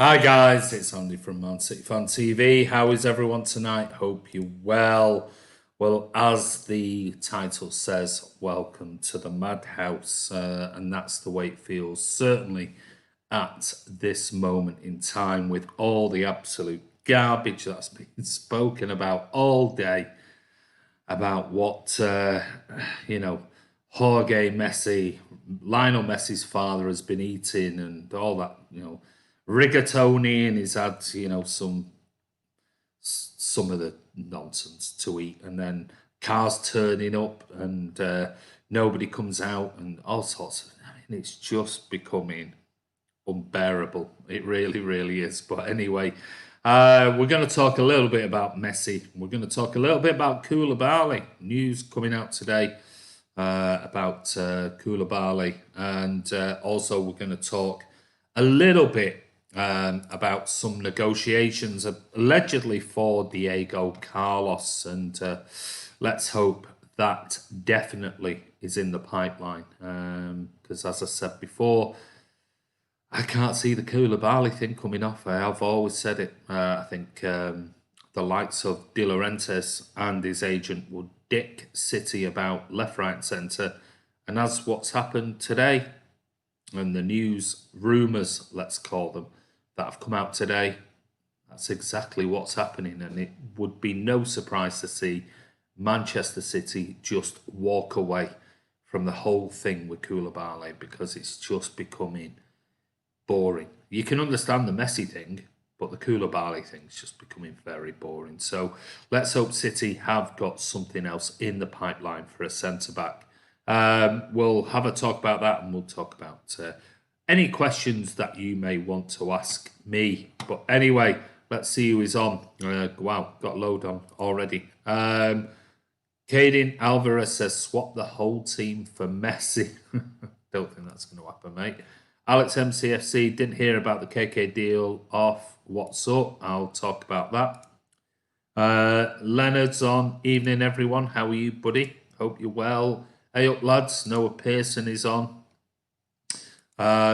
Hi guys, it's Andy from Man City Fan TV. How is everyone tonight? Hope you're well. Well, as the title says, welcome to the madhouse, and that's the way it feels. Certainly at this moment in time, with all the absolute garbage that's been spoken about all day about what Jorge Messi, Lionel Messi's father, has been eating and all that, rigatoni, and he's had some of the nonsense to eat, and then cars turning up and nobody comes out and all sorts of. I mean, it's just becoming unbearable. It really, really is. But anyway, we're going to talk a little bit about Messi. We're going to talk a little bit about Koulibaly. News coming out today about Koulibaly. And also we're going to talk a little bit about some negotiations allegedly for Diego Carlos. And let's hope that definitely is in the pipeline. Because as I said before, I can't see the Koulibaly thing coming off. I've always said it. I think the likes of De Laurentiis and his agent would dick City about left, right, and centre. And as what's happened today, and the news rumours, let's call them, that have come out today, that's exactly what's happening. And it would be no surprise to see Manchester City just walk away from the whole thing with Koulibaly, because it's just becoming boring. You can understand the Messi thing, but the Koulibaly thing's just becoming very boring. So let's hope City have got something else in the pipeline for a centre-back. We'll have a talk about that, and we'll talk about any questions that you may want to ask me. But anyway, let's see who is on. Wow, got a load on already. Caden Alvarez says, swap the whole team for Messi. Don't think that's going to happen, mate. Alex MCFC, didn't hear about the KK deal off. What's up? I'll talk about that. Leonard's on. Evening, everyone. How are you, buddy? Hope you're well. Hey up, lads. Noah Pearson is on.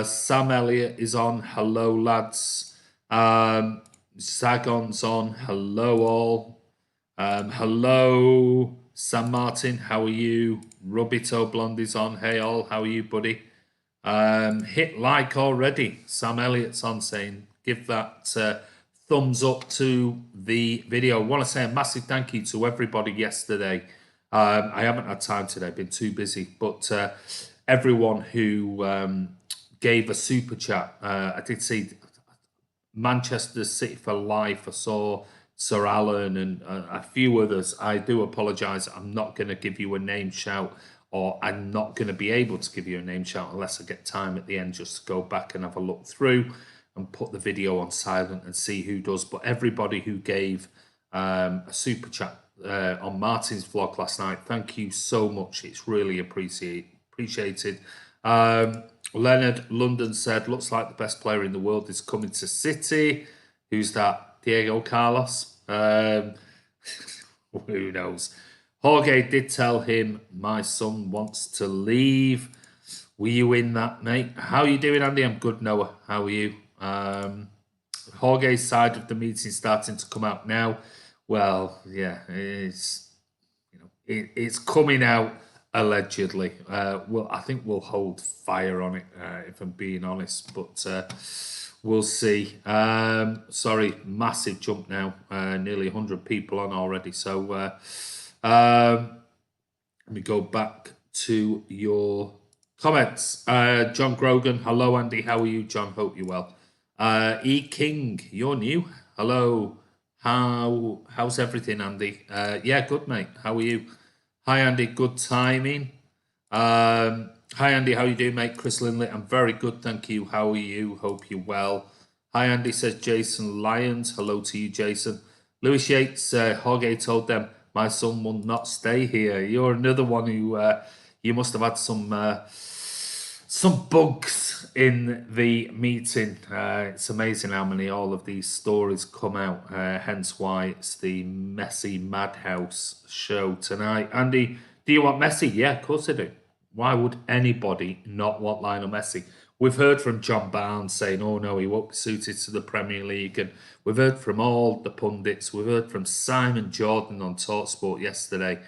Sam Elliott is on. Hello, lads. Sagon's on. Hello, all. Hello, Sam Martin. How are you? Rubito Blondie's on. Hey, all. How are you, buddy? Hit like already. Sam Elliott's on, saying give that thumbs up to the video. I want to say a massive thank you to everybody yesterday. I haven't had time today, been too busy, but everyone who gave a super chat. I did see Manchester City for life. I saw Sir Alan and a few others. I do apologise. I'm not going to give you a name shout, or I'm not going to be able to give you a name shout unless I get time at the end just to go back and have a look through and put the video on silent and see who does. But everybody who gave a super chat on Martin's vlog last night, thank you so much. It's really appreciated. Leonard London said, looks like the best player in the world is coming to City. Who's that? Diego Carlos? Who knows? Jorge did tell him, my son wants to leave. Were you in that, mate? How are you doing, Andy? I'm good, Noah. How are you? Jorge's side of the meeting starting to come out now. Well, yeah, it's coming out allegedly. Well, I think we'll hold fire on it, if I'm being honest, but we'll see. Sorry, massive jump now. Nearly 100 people on already. So let me go back to your comments. John Grogan, hello, Andy. How are you, John? Hope you're well. E King, you're new. Hello. How's everything, Andy? Yeah, good, mate. How are you? Hi, Andy. Good timing. Hi, Andy. How you doing, mate? Chris Lindley. I'm very good, thank you. How are you? Hope you're well. Hi, Andy, says Jason Lyons. Hello to you, Jason. Lewis Yates, Jorge told them, my son will not stay here. You're another one who you must have had some bugs in the meeting. It's amazing how many all of these stories come out. Hence why it's the Messi Madhouse show tonight. Andy, do you want Messi? Yeah, of course I do. Why would anybody not want Lionel Messi? We've heard from John Barnes saying, oh no, he won't be suited to the Premier League. And we've heard from all the pundits. We've heard from Simon Jordan on TalkSport yesterday.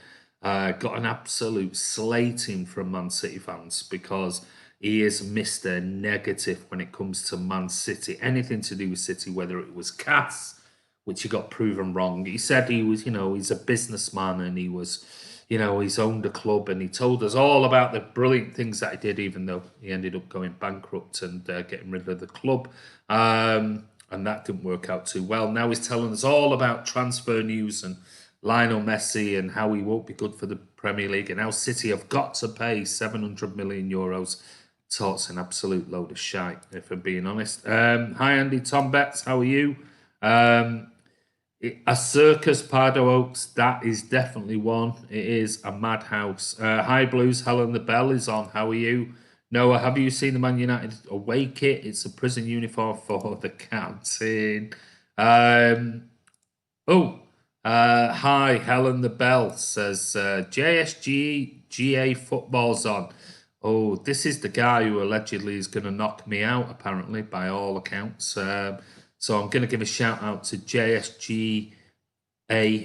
Got an absolute slating from Man City fans because he is Mr. Negative when it comes to Man City. Anything to do with City, whether it was Cass, which he got proven wrong. He said he was, he's a businessman and he was, he's owned a club, and he told us all about the brilliant things that he did, even though he ended up going bankrupt and getting rid of the club. And that didn't work out too well. Now he's telling us all about transfer news and Lionel Messi and how he won't be good for the Premier League, and how City have got to pay 700 million euros. Talks an absolute load of shite, if I'm being honest. Hi, Andy. Tom Betts, how are you? A circus, Pardo Oaks, that is definitely one. It is a madhouse. Hi, Blues. Helen the Bell is on. How are you? Noah, have you seen the Man United away kit? It's a prison uniform for the captain. Hi, Helen the Bell says JSG GA football's on. Oh, this is the guy who allegedly is going to knock me out, apparently, by all accounts. So I'm going to give a shout out to JSG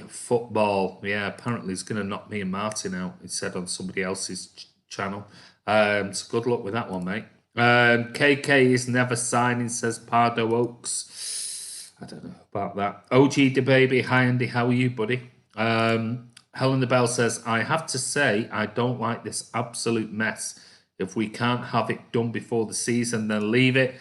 football. Yeah, apparently he's going to knock me and Martin out, he said on somebody else's channel. So good luck with that one, mate. KK is never signing, says Pardo Oaks. I don't know about that. OG the baby, hi Andy, how are you, buddy? Helen the Bell says, I have to say, I don't like this absolute mess. If we can't have it done before the season, then leave it.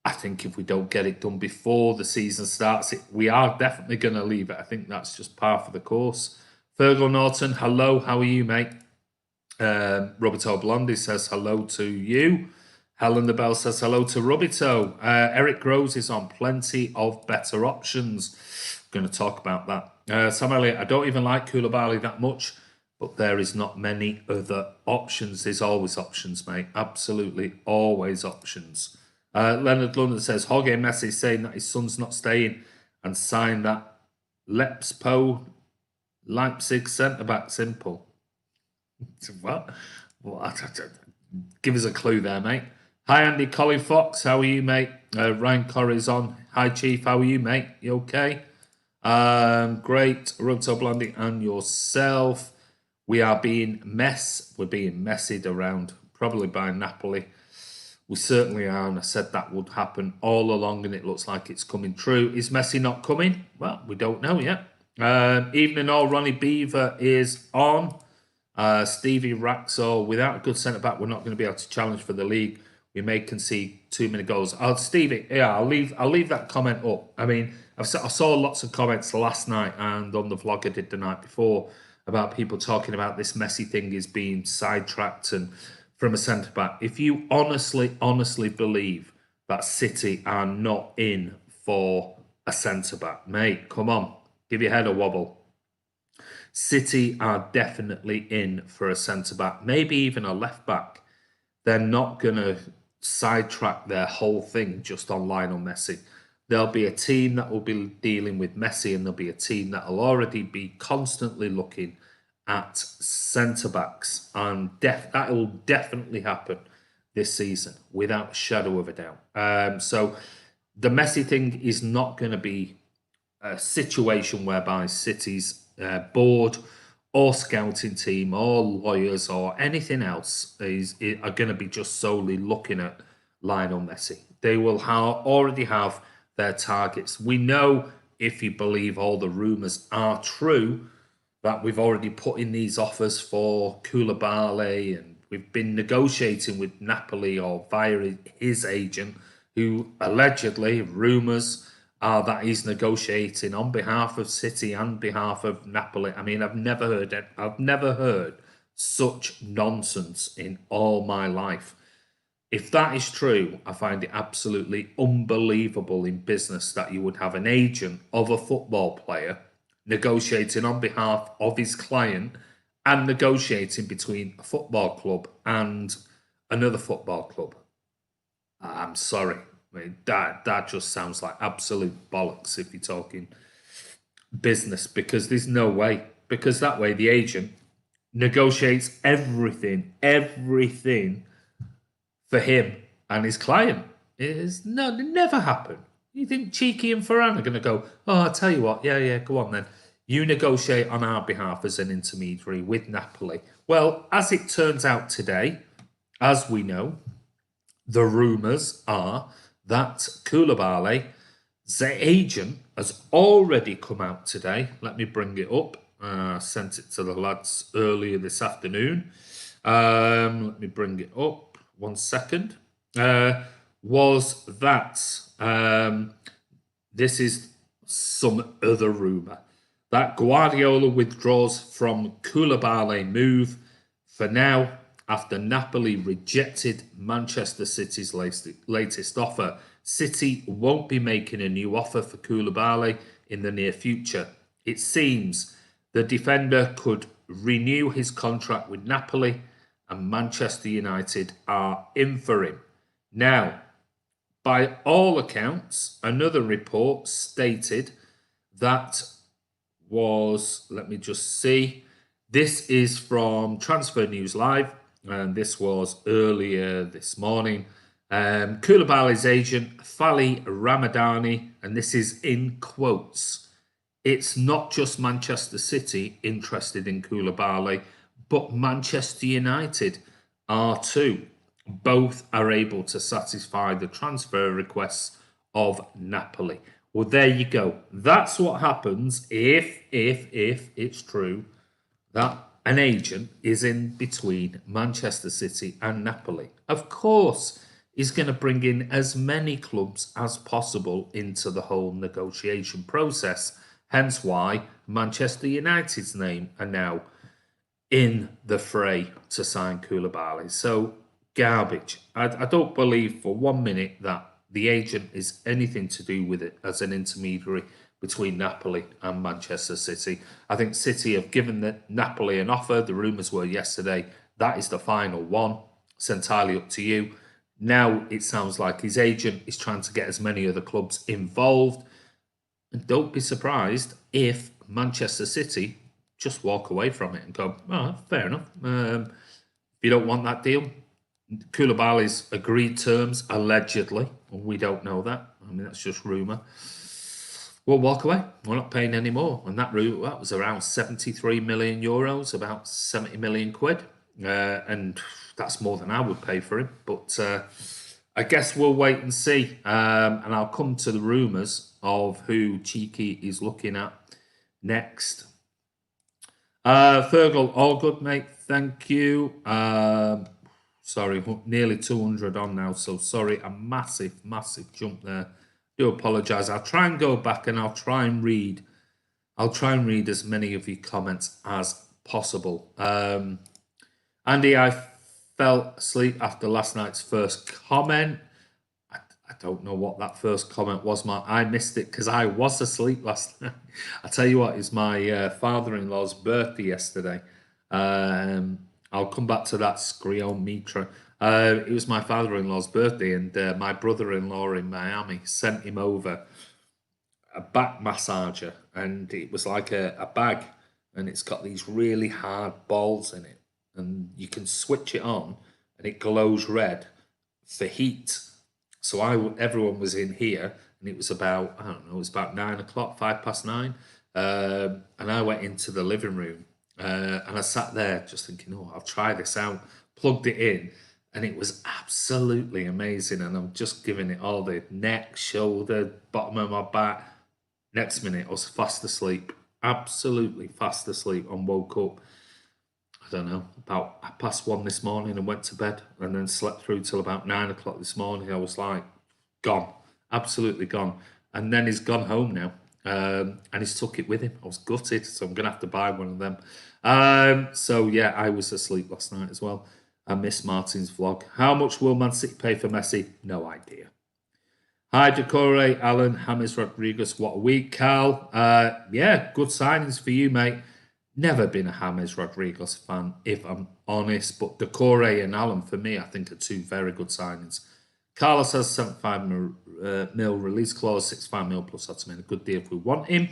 I think if we don't get it done before the season starts, we are definitely going to leave it. I think that's just par for the course. Fergal Norton, hello, how are you, mate? Roberto Blondie says hello to you. Helen the Bell says hello to Robito. Eric Groves is on plenty of better options. I'm going to talk about that. Sam Elliott, I don't even like Koulibaly that much, but there is not many other options. There's always options, mate. Absolutely always options. Leonard London says, Jorge Messi saying that his son's not staying and signed that Leipzig centre-back. Simple. What? Give us a clue there, mate. Hi, Andy. Colin Fox, how are you, mate? Ryan Corrie's on. Hi, Chief. How are you, mate? You okay? Great. Roberto Blondie and yourself. We're being messied around, probably by Napoli. We certainly are, and I said that would happen all along, and it looks like it's coming true. Is Messi not coming? Well, we don't know yet. Evening all, Ronnie Beaver is on. Stevie Raxall, without a good centre-back, we're not going to be able to challenge for the league. We may concede too many goals. Stevie, yeah, I'll leave that comment up. I mean, I saw lots of comments last night and on the vlog I did the night before about people talking about this Messi thing is being sidetracked and from a centre-back. If you honestly believe that City are not in for a centre-back, mate, come on, give your head a wobble. City are definitely in for a centre-back, maybe even a left-back. They're not going to sidetrack their whole thing just on Lionel Messi. There'll be a team that will be dealing with Messi, and there'll be a team that will already be constantly looking at centre-backs, and that will definitely happen this season, without a shadow of a doubt. So the Messi thing is not going to be a situation whereby City's board or scouting team or lawyers or anything else are going to be just solely looking at Lionel Messi. They will already have their targets. We know, if you believe all the rumours are true, that we've already put in these offers for Koulibaly, and we've been negotiating with Napoli or via his agent, who allegedly, rumours are that he's negotiating on behalf of City and behalf of Napoli. I mean, I've never heard such nonsense in all my life. If that is true, I find it absolutely unbelievable in business that you would have an agent of a football player negotiating on behalf of his client and negotiating between a football club and another football club. I'm sorry. I mean, that just sounds like absolute bollocks if you're talking business, because there's no way. Because that way the agent negotiates everything for him and his client. It never happen. You think Cheeky and Ferran are going to go, oh, I'll tell you what, yeah, go on then. You negotiate on our behalf as an intermediary with Napoli. Well, as it turns out today, as we know, the rumours are that Koulibaly, the agent, has already come out today. Let me bring it up. Sent it to the lads earlier this afternoon. Let me bring it up. 1 second. Was that this is some other rumour that Guardiola withdraws from Koulibaly move for now after Napoli rejected Manchester City's latest offer. City won't be making a new offer for Koulibaly in the near future. It seems the defender could renew his contract with Napoli and Manchester United are in for him. Now, by all accounts, another report stated that let me just see. This is from Transfer News Live, and this was earlier this morning. Koulibaly's agent, Fali Ramadani, and this is in quotes. It's not just Manchester City interested in Koulibaly, but Manchester United are too. Both are able to satisfy the transfer requests of Napoli. Well, there you go. That's what happens if it's true that an agent is in between Manchester City and Napoli. Of course, he's going to bring in as many clubs as possible into the whole negotiation process. Hence why Manchester United's name are now in the fray to sign Koulibaly. So, garbage. I don't believe for 1 minute that the agent is anything to do with it as an intermediary between Napoli and Manchester City. I think City have given Napoli an offer. The rumours were yesterday that is the final one. It's entirely up to you. Now it sounds like his agent is trying to get as many other clubs involved. And don't be surprised if Manchester City just walk away from it and go, oh, fair enough. If you don't want that deal, Koulibaly's agreed terms, allegedly, we don't know that. I mean, that's just rumour. We'll walk away. We're not paying any more. And that was around 73 million euros, about 70 million quid. And that's more than I would pay for him. But I guess we'll wait and see. And I'll come to the rumours of who Cheeky is looking at next. Fergal, all good, mate. Thank you. Sorry, nearly 200 on now. So sorry, a massive jump there. Do apologise. I'll try and go back and I'll try and read as many of your comments as possible. Andy, I fell asleep after last night's first comment. I don't know what that first comment was. I missed it because I was asleep last night. I tell you what, it's my father-in-law's birthday yesterday. I'll come back to that, Skrion Mitra. It was my father-in-law's birthday, and my brother-in-law in Miami sent him over a back massager, and it was like a bag, and it's got these really hard balls in it, and you can switch it on, and it glows red for heat. So everyone was in here, and it was about, I don't know, it was about 9 o'clock, 9:05. And I went into the living room, and I sat there just thinking, oh, I'll try this out. Plugged it in, and it was absolutely amazing. And I'm just giving it all the neck, shoulder, bottom of my back. Next minute, I was fast asleep, absolutely fast asleep, and woke up, I don't know, about 1:30 this morning and went to bed and then slept through till about 9 o'clock this morning. I was like, gone, absolutely gone. And then he's gone home now. And he's took it with him. I was gutted, so I'm going to have to buy one of them. So, yeah, I was asleep last night as well. I missed Martin's vlog. How much will Man City pay for Messi? No idea. Hi, Decore, Alan, James Rodriguez. What a week, Carl. Yeah, good signings for you, mate. Never been a James Rodriguez fan, if I'm honest. But Decore and Alan, for me, I think are two very good signings. Carlos has 75 mil release clause, 65 mil plus odds to make a good deal if we want him.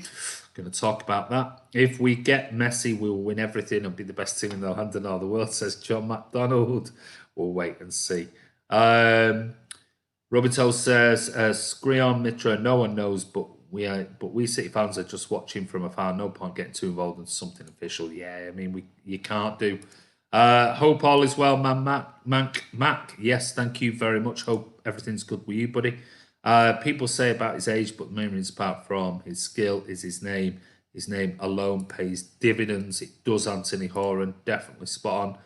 Going to talk about that. If we get Messi, we'll win everything. It'll be the best team in the land and all the world, says John McDonald. We'll wait and see. Roberto says, Skrion Mitra, no one knows, but we City fans are just watching from afar. No point getting too involved in something official. Yeah, I mean, you can't do. Hope all is well, man. Mac, yes, thank you very much. Hope everything's good with you, buddy. People say about his age, but the main reason, apart from his skill, is his name. His name alone pays dividends. It does, Anthony Horan. Definitely spot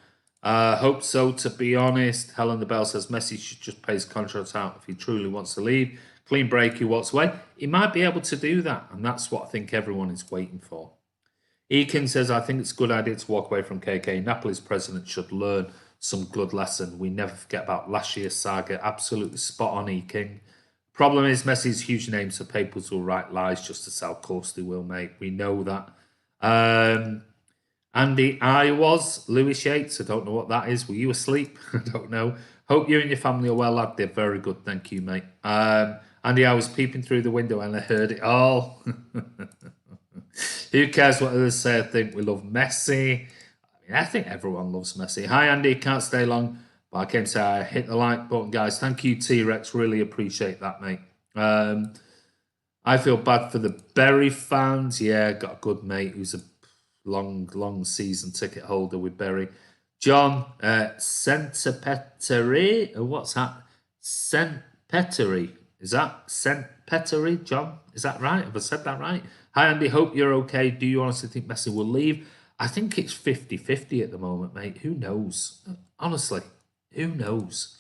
on. Hope so, to be honest. Helen the Bell says Messi should just pay his contract out if he truly wants to leave. Clean break, he walks away. He might be able to do that, and that's what I think everyone is waiting for. Eakin says, I think it's a good idea to walk away from KK. Napoli's president should learn some good lesson. We never forget about last year's saga. Absolutely spot on, Eakin. Problem is, Messi's huge name, so papers will write lies just to sell. Of course they will, mate. We know that. Andy, I was. Lewis Yates, I don't know what that is. Were you asleep? I don't know. Hope you and your family are well, lad. They're very good. Thank you, mate. Andy, I was peeping through the window and I heard it all. Who cares what others say? I think we love Messi. I think everyone loves Messi. Hi, Andy. Can't stay long, but I came to say I hit the like button, guys. Thank you, T-Rex. Really appreciate that, mate. I feel bad for the Bury fans. Yeah, got a good mate who's a long season ticket holder with Bury. John, Sentepeteri. What's that? Sentepeteri. Is that Sentepeteri, John? Is that right? Have I said that right? Hi, Andy. Hope you're okay. Do you honestly think Messi will leave? I think it's 50-50 at the moment, mate. Who knows? Honestly, who knows?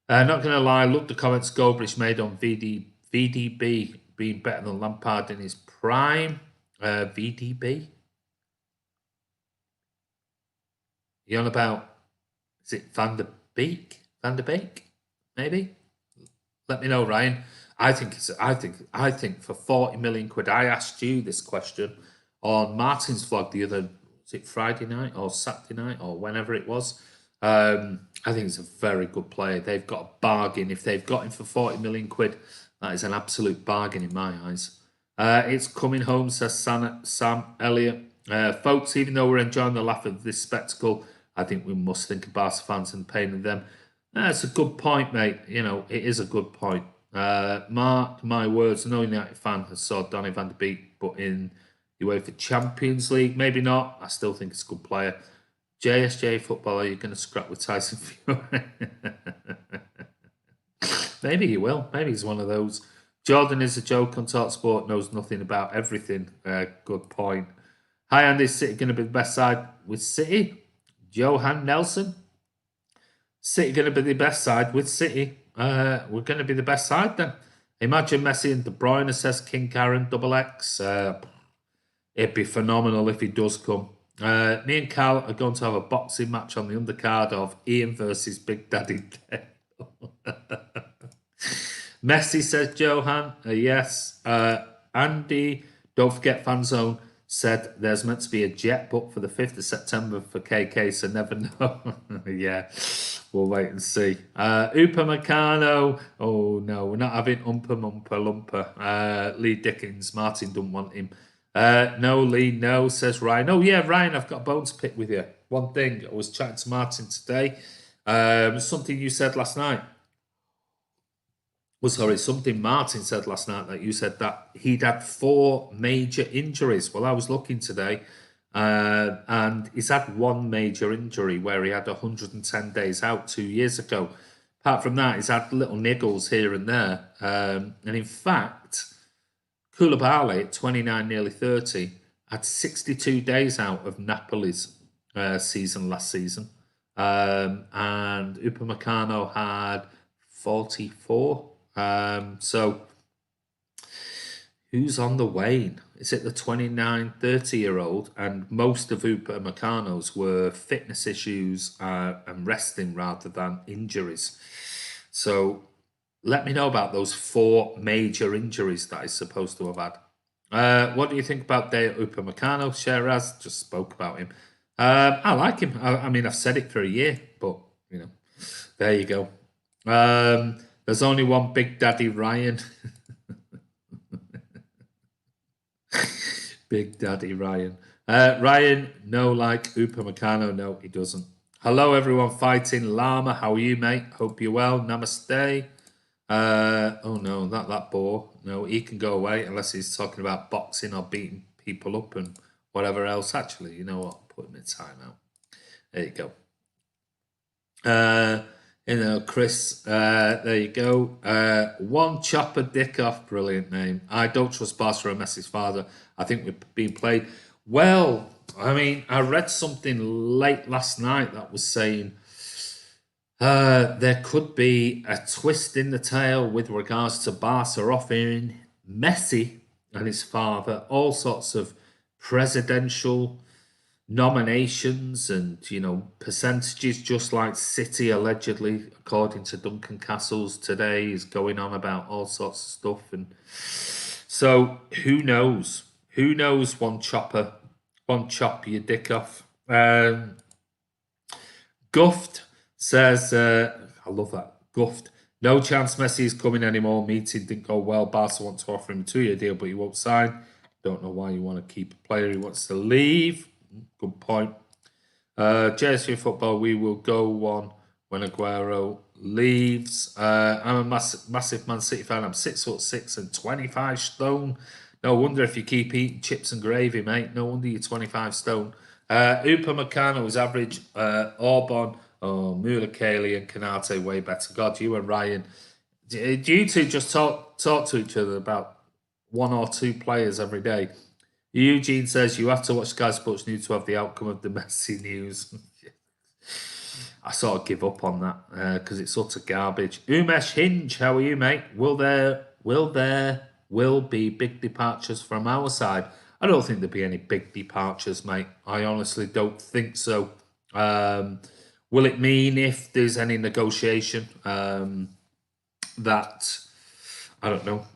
Not going to lie. Look, the comments Goldbridge made on VDB being better than Lampard in his prime. VDB? You on about, is it Van der Beek? Van der Beek? Maybe? Let me know, Ryan. I think for 40 million quid, I asked you this question on Martin's vlog the other, was it Friday night or Saturday night or whenever it was? I think he's a very good player. They've got a bargain. If they've got him for 40 million quid, that is an absolute bargain in my eyes. It's coming home, says Sam Elliott. Folks, even though we're enjoying the laugh of this spectacle, I think we must think of Barca fans and the pain of them. That's a good point, mate. You know, it is a good point. Mark my words, no United fan has saw Donny van der Beek, but in UEFA Champions League, maybe not. I still think it's a good player. JSJ footballer, you're going to scrap with Tyson Fury. Maybe he will. Maybe he's one of those. Jordan is a joke on TalkSport, knows nothing about everything. Good point. Hi, Andy. Is City going to be the best side with City? Johan Nelson. City going to be the best side with City. We're going to be the best side then. Imagine Messi and De Bruyne, says King Karen XX. It'd be phenomenal if he does come. Me and Cal are going to have a boxing match on the undercard of Ian versus Big Daddy Dale. Messi, says Johan. Yes. Andy, don't forget Fanzone said there's meant to be a jet book for the 5th of September for KK, so never know. Yeah, we'll wait and see. Upamecano. Oh, no, we're not having Lumper. Lee Dickens. Martin don't want him. No, Lee, no, says Ryan. Oh, yeah, Ryan, I've got a bone to pick with you. One thing, I was chatting to Martin today. Something you said last night. Something Martin said last night that you said that he'd had 4 major injuries. Well, I was looking today, and he's had 1 major injury where he had 110 days out 2 years ago. Apart from that, he's had little niggles here and there. And in fact, Koulibaly at 29, nearly 30, had 62 days out of Napoli's season last season. And Upamecano had 44. So who's on the wane? Is it the 29, 30-year-old? And most of Upamecano's were fitness issues and resting rather than injuries. So let me know about those 4 major injuries that he's supposed to have had. What do you think about Deo Upamecano? Sheraz just spoke about him. I like him. I mean, I've said it for a year, but, you know, there you go. There's only one Big Daddy Ryan. Big Daddy Ryan. Ryan, no like Upamecano. No, he doesn't. Hello, everyone fighting. Llama, how are you, mate? Hope you're well. Namaste. Oh no, that bore. No, he can go away unless he's talking about boxing or beating people up and whatever else. Actually, you know what? Put him in timeout. There you go. Chris, there you go. One Chopper Dickoff, brilliant name. I don't trust Barca or Messi's father. I think we're being played. Well, I mean, I read something late last night that was saying there could be a twist in the tale with regards to Barca offering Messi and his father all sorts of presidential nominations and percentages, just like City allegedly, according to Duncan Castles today, is going on about all sorts of stuff. And so who knows? Who knows? One chop your dick off. Guft says, I love that. Guft. No chance Messi is coming anymore. Meeting didn't go well. Barca want to offer him a 2-year deal, but he won't sign. Don't know why you want to keep a player who wants to leave. Good point. JSU football, we will go on when Aguero leaves. I'm a massive Man City fan. I'm 6'6" and 25 stone. No wonder if you keep eating chips and gravy, mate. No wonder you're 25 stone. Upamecano is average. Orban, Mulakeli and Kanate way better. God, you and Ryan, do you two just talk to each other about one or two players every day? Eugene says you have to watch Sky Sports News to have the outcome of the Messi news. I sort of give up on that because it's utter garbage. Umesh Hinge, how are you, mate? Will be big departures from our side? I don't think there'll be any big departures, mate. I honestly don't think so. Will it mean if there's any negotiation that, I don't know,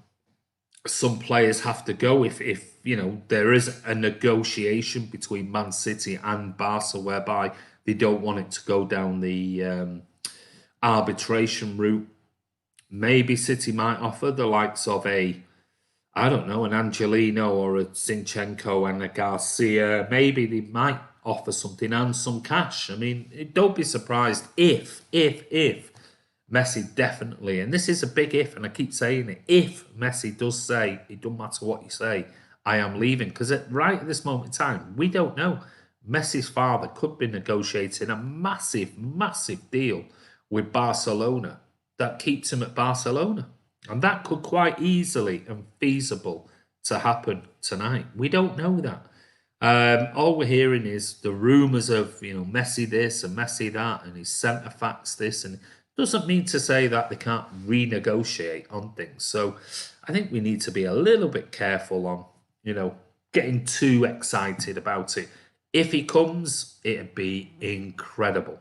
some players have to go if there is a negotiation between Man City and Barca whereby they don't want it to go down the arbitration route? Maybe City might offer the likes of an Angelino or a Zinchenko and a Garcia. Maybe they might offer something and some cash. I mean, don't be surprised if Messi definitely, and this is a big if, and I keep saying it, if Messi does say, it doesn't matter what you say, I am leaving, because right at this moment in time, we don't know. Messi's father could be negotiating a massive, massive deal with Barcelona that keeps him at Barcelona. And that could quite easily and feasible to happen tonight. We don't know that. All we're hearing is the rumours of, Messi this and Messi that, and his centre facts this, and doesn't mean to say that they can't renegotiate on things. So I think we need to be a little bit careful on, getting too excited about it. If he comes, it'd be incredible.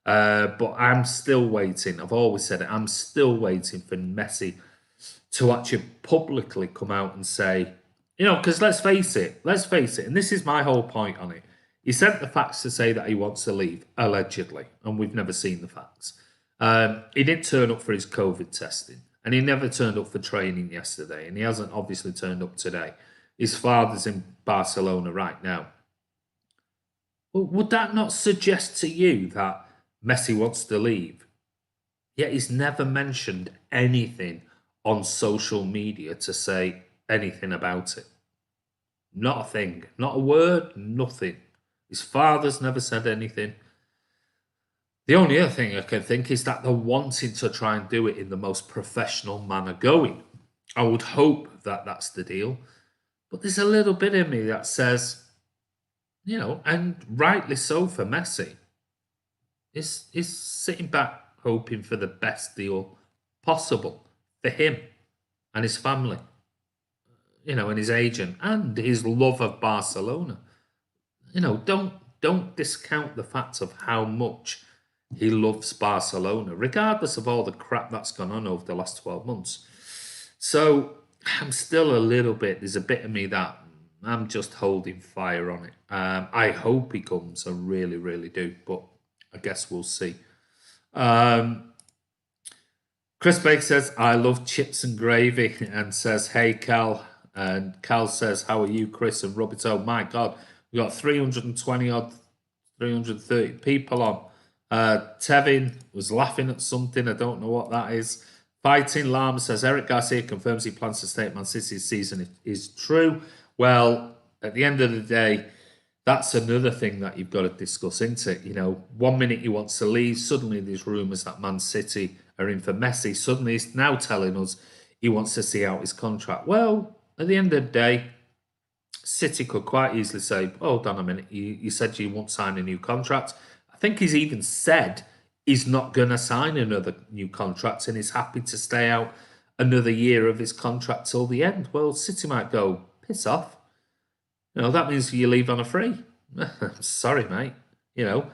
But I'm still waiting. I've always said it. I'm still waiting for Messi to actually publicly come out and say, because let's face it, and this is my whole point on it. He sent the facts to say that he wants to leave, allegedly, and we've never seen the facts. He didn't turn up for his COVID testing, and he never turned up for training yesterday, and he hasn't obviously turned up today. His father's in Barcelona right now. Well, would that not suggest to you that Messi wants to leave? Yet he's never mentioned anything on social media to say anything about it. Not a thing. Not a word, nothing. His father's never said anything. The only other thing I can think is that they're wanting to try and do it in the most professional manner going. I would hope that that's the deal. But there's a little bit in me that says, and rightly so for Messi, is sitting back hoping for the best deal possible for him and his family, and his agent and his love of Barcelona. Don't discount the fact of how much he loves Barcelona, regardless of all the crap that's gone on over the last 12 months. So I'm still a little bit, there's a bit of me that I'm just holding fire on it. I hope he comes, I really, really do, but I guess we'll see. Chris Bake says, I love chips and gravy, and says, hey, Cal. And Cal says, how are you, Chris? And Robbie, oh my God, we got 320 odd, 330 people on. Tevin was laughing at something. I don't know what that is. Fighting Llama says Eric Garcia confirms he plans to stay at Man City this season is true. Well, at the end of the day, that's another thing that you've got to discuss, isn't it? You know, 1 minute he wants to leave, suddenly there's rumours that Man City are in for Messi. Suddenly he's now telling us he wants to see out his contract. Well, at the end of the day, City could quite easily say, hold on a minute, you said you won't sign a new contract. I think he's even said he's not going to sign another new contract and he's happy to stay out another year of his contract till the end. Well, City might go, piss off. You know, that means you leave on a free. Sorry, mate. You know,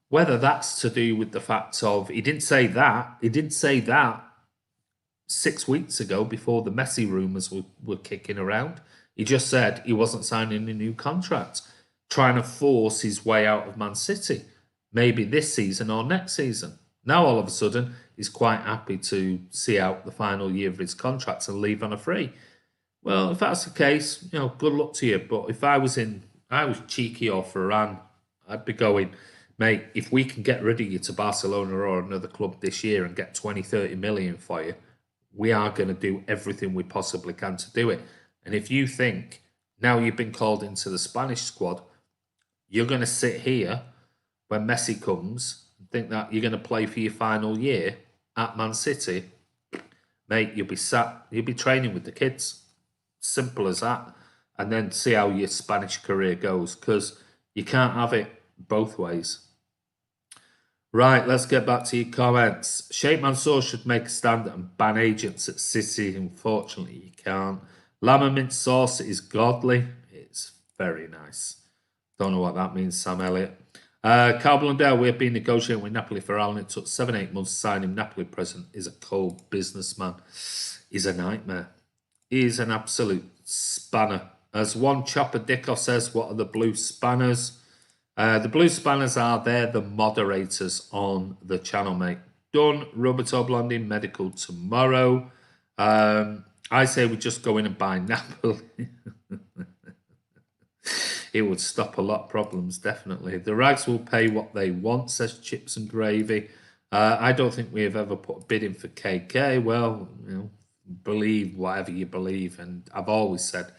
whether that's to do with the fact of, he didn't say that 6 weeks ago before the Messi rumours were kicking around. He just said he wasn't signing a new contract, trying to force his way out of Man City, maybe this season or next season. Now, all of a sudden, he's quite happy to see out the final year of his contract and leave on a free. Well, if that's the case, you know, good luck to you. But if I was cheeky or Ferran, I'd be going, mate, if we can get rid of you to Barcelona or another club this year and get 20, 30 million for you, we are going to do everything we possibly can to do it. And if you think now you've been called into the Spanish squad, you're going to sit here when Messi comes and think that you're going to play for your final year at Man City, mate, you'll be training with the kids. Simple as that. And then see how your Spanish career goes, because you can't have it both ways. Right, let's get back to your comments. Sheikh Mansour should make a stand and ban agents at City. Unfortunately, you can't. Llama mint sauce is godly. It's very nice. Don't know what that means, Sam Elliott. Carl Blundell, we have been negotiating with Napoli for Alan. It took 7-8 months to sign him. Napoli present is a cold businessman. He's a nightmare. He's an absolute spanner. As one Chopper Dicko says, what are the blue spanners? The blue spanners are the moderators on the channel, mate. Done. Roberto Blondie, medical tomorrow. I say we just go in and buy Napoli. It would stop a lot of problems, definitely. The Rags will pay what they want, says Chips and Gravy. I don't think we have ever put a bid in for KK. Well, you know, believe whatever you believe. And I've always said,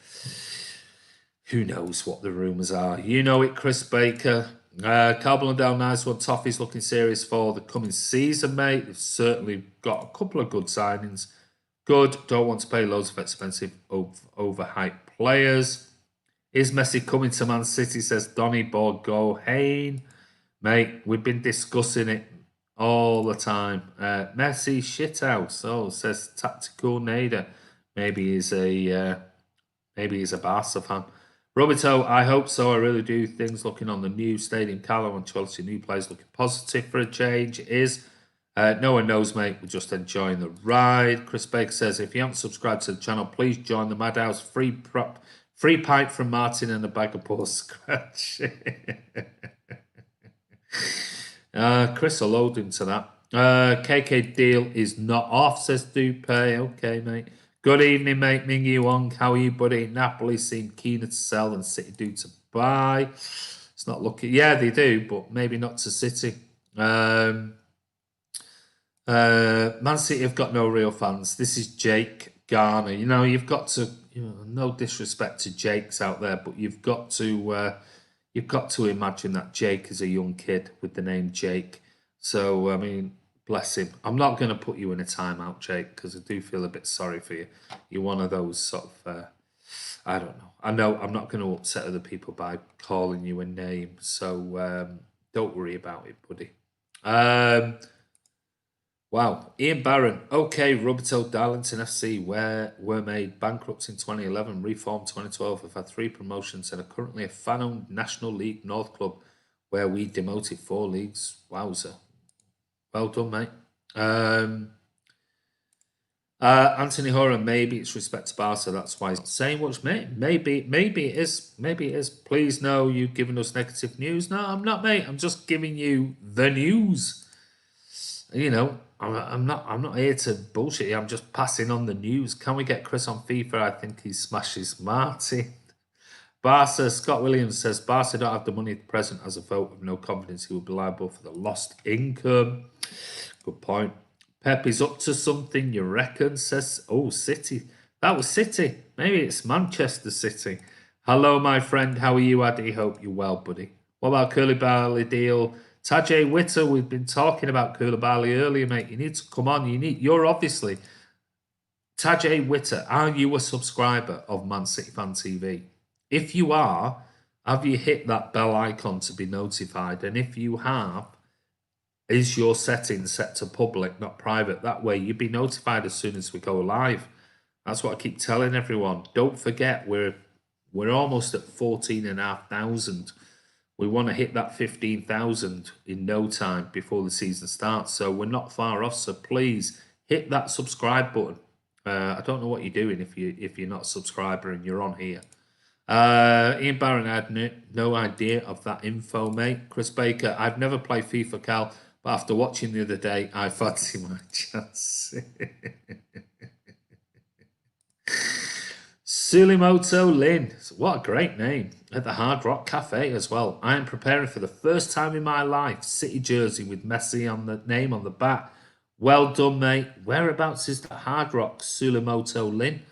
who knows what the rumours are. You know it, Chris Baker. Carl Blundell, nice one. Toffee's looking serious for the coming season, mate. They've certainly got a couple of good signings. Good. Don't want to pay loads of expensive, overhyped players. Is Messi coming to Man City, says Donny Borgohain. Mate, we've been discussing it all the time. Messi shithouse. Oh, says Tactical Nader. Maybe he's a Barca fan. Roberto, I hope so. I really do. Things looking on the new stadium, Carlo and Chelsea, new players looking positive for a change. It is. No one knows, mate. We're just enjoying the ride. Chris Baker says, if you haven't subscribed to the channel, please join the Madhouse. Free pint from Martin and a bag of poor scratch. Chris will load into that. KK deal is not off, says Dupe. Okay, mate. Good evening, mate. Ming Yu Wong. How are you, buddy? Napoli seem keener to sell than City do to buy. It's not looking. Yeah, they do, but maybe not to City. Man City have got no real fans. This is Jake Garner. You know, you've got to. You know, no disrespect to Jakes out there, but you've got to imagine that Jake is a young kid with the name Jake. So I mean, bless him. I'm not going to put you in a timeout, Jake, because I do feel a bit sorry for you. You're one of those sort of, I don't know. I know I'm not going to upset other people by calling you a name, so don't worry about it, buddy. Wow, Ian Barron. Okay, Roberto Darlington FC were made bankrupt in 2011, reformed 2012. Have had 3 promotions and are currently a fan-owned National League North club where we demoted 4 leagues. Wowzer. Well done, mate. Anthony Horan, maybe it's respect to Barca, that's why he's not saying much. Maybe it is. Maybe it is. Please no, you've given us negative news. No, I'm not, mate. I'm just giving you the news. You know, I'm not here to bullshit you. I'm just passing on the news. Can we get Chris on FIFA? I think he smashes Martin. Barca, Scott Williams says, Barca don't have the money at present as a vote of no confidence. He will be liable for the lost income. Good point. Pep is up to something, you reckon? Says, oh, City. That was City. Maybe it's Manchester City. Hello, my friend. How are you, Addy? Hope you're well, buddy. What about Koulibaly deal? Tajay Witter, we've been talking about Koulibaly earlier, mate. You need to come on. You're obviously Tajay Witter. Are you a subscriber of Man City Fan TV? If you are, have you hit that bell icon to be notified? And if you have, is your settings set to public, not private? That way you'll be notified as soon as we go live. That's what I keep telling everyone. Don't forget, we're almost at 14,500. We want to hit that 15,000 in no time before the season starts. So we're not far off. So please hit that subscribe button. I don't know what you're doing if you're not a subscriber and you're on here. Ian Barron had no idea of that info, mate. Chris Baker, I've never played FIFA, Cal, but after watching the other day, I fancy my chance. Sulimoto Lin, what a great name, at the Hard Rock Cafe as well. I am preparing for the first time in my life City jersey with Messi on the name on the back. Well done, mate. Whereabouts is the Hard Rock, Sulimoto Lin?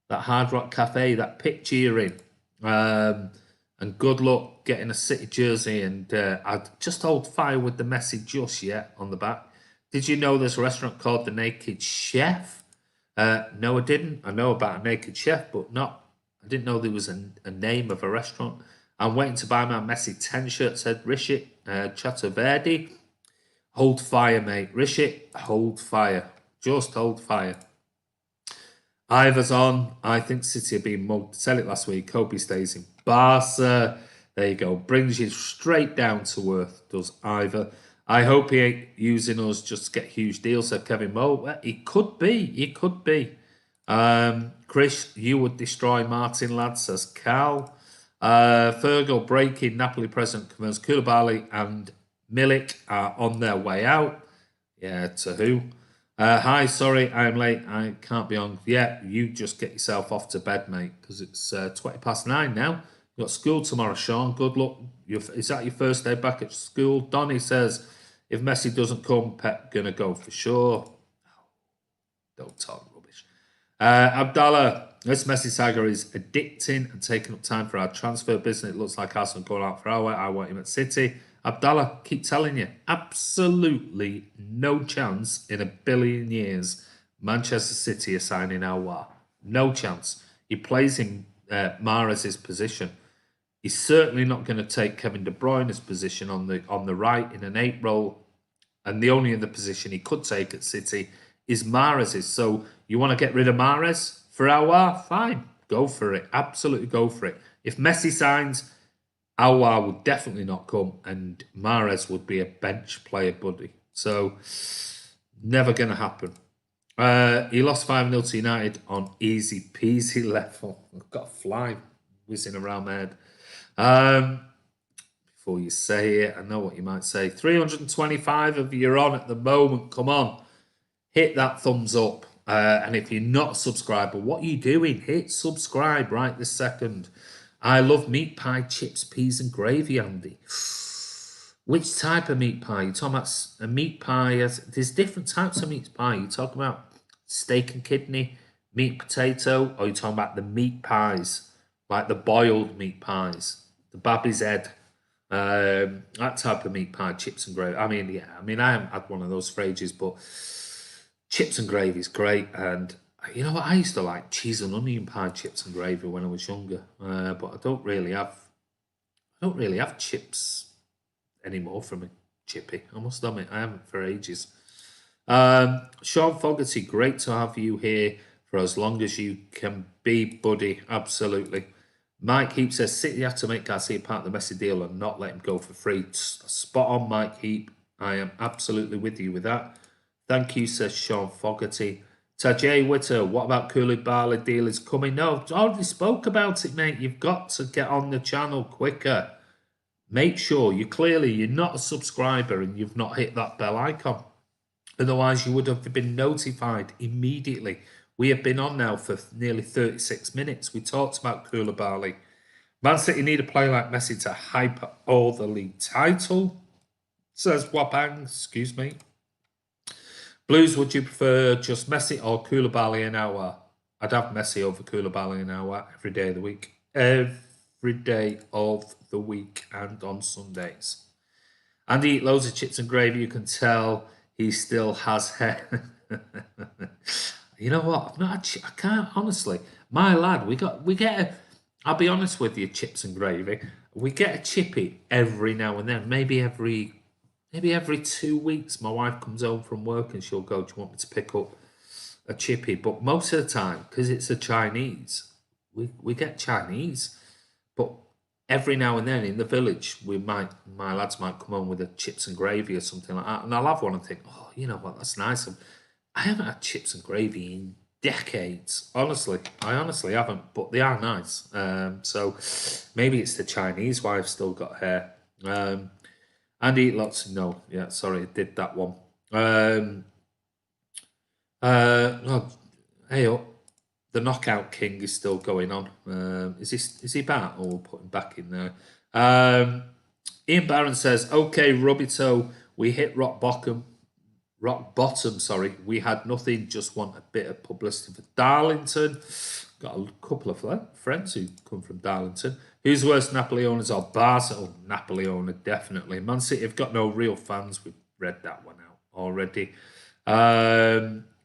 That Hard Rock Cafe, that picture you're in. And good luck getting a City jersey. And I'd just hold fire with the Messi just yet on the back. Did you know there's a restaurant called The Naked Chef? No, I didn't. I know about a Naked Chef, but I didn't know there was a name of a restaurant. I'm waiting to buy my Messi 10 shirt, said Rishit Chaturvedi. Hold fire, mate. Rishit, hold fire. Just hold fire. Ivor's on. I think City are being mugged. Said it last week. Hope he stays in Barca. There you go. Brings you straight down to earth, does Ivor. I hope he ain't using us just to get huge deals, said Kevin Moe. Well, he could be. He could be. Chris, you would destroy Martin, lad, says Cal. Fergal breaking. Napoli president confirms Koulibaly and Milik are on their way out. Yeah, to who? Hi, sorry, I am late. I can't be on. Yeah, you just get yourself off to bed, mate, because it's 9:20 now. You've got school tomorrow, Sean. Good luck. Is that your first day back at school? Donny says, if Messi doesn't come, Pep going to go for sure. Don't talk rubbish. Abdallah, this Messi saga is addicting and taking up time for our transfer business. It looks like Arsenal going out for hour. I want him at City. Abdallah, keep telling you, absolutely no chance in a billion years Manchester City are signing Aouar. No chance. He plays in Mahrez's position. He's certainly not going to take Kevin De Bruyne's position on the right in an 8 role. And the only other position he could take at City is Mahrez's. So you want to get rid of Mahrez for Aouar? Fine. Go for it. Absolutely go for it. If Messi signs, Aouar would definitely not come, and Mahrez would be a bench player, buddy. So, never going to happen. He lost 5-0 to United on easy peasy level. I've got a fly whizzing around my head. Before you say it, I know what you might say. 325 of you are on at the moment. Come on. Hit that thumbs up. And if you're not a subscriber, what are you doing? Hit subscribe right this second. I love meat pie, chips, peas, and gravy, Andy. Which type of meat pie? You're talking about a meat pie. There's different types of meat pie. You're talking about steak and kidney, meat potato, or you're talking about the meat pies, like the boiled meat pies, the Baby's head, that type of meat pie, chips and gravy. I haven't had one of those for ages, but chips and gravy is great. And you know what? I used to like cheese and onion pie, chips and gravy when I was younger, but I don't really have chips anymore from a chippy. I must admit, I haven't for ages. Sean Fogarty, great to have you here for as long as you can be, buddy. Absolutely. Mike Heap says City have to make Garcia part of the Messi deal and not let him go for free. Spot on, Mike Heap. I am absolutely with you with that. Thank you, says Sean Fogarty. Tajay Witter, what about Koulibaly deal is coming? No, I already spoke about it, mate. You've got to get on the channel quicker. Make sure you're not a subscriber and you've not hit that bell icon. Otherwise, you would have been notified immediately. We have been on now for nearly 36 minutes. We talked about Koulibaly. Man City need a player like Messi to hype all the league title, says Wapang. Excuse me. Blues, would you prefer just Messi or Koulibaly an hour? I'd have Messi over Koulibaly an hour every day of the week. Every day of the week and on Sundays. And he eat loads of chips and gravy. You can tell he still has hair. You know what? I've not. I can't honestly. My lad, we get. I'll be honest with you, chips and gravy. We get a chippy every now and then. Maybe every 2 weeks. My wife comes home from work and she'll go, "Do you want me to pick up a chippy?" But most of the time, because it's a Chinese, we get Chinese. But every now and then in the village, my lads might come home with a chips and gravy or something like that, and I'll have one and think, "Oh, you know what? That's nice." I haven't had chips and gravy in decades. Honestly, I honestly haven't, but they are nice. So maybe it's the Chinese why I've still got hair. And eat lots. No, yeah, sorry, I did that one. No, hey up. The Knockout King is still going on. Is he back? Or we'll put him back in there. Ian Barron says, "Okay, Rubito, we hit rock bottom. Rock bottom, sorry. We had nothing. Just want a bit of publicity for Darlington. Got a couple of friends who come from Darlington. Who's worse, Napoli owners or Barca? Oh, Napoli owner, definitely. Man City have got no real fans. We've read that one out already.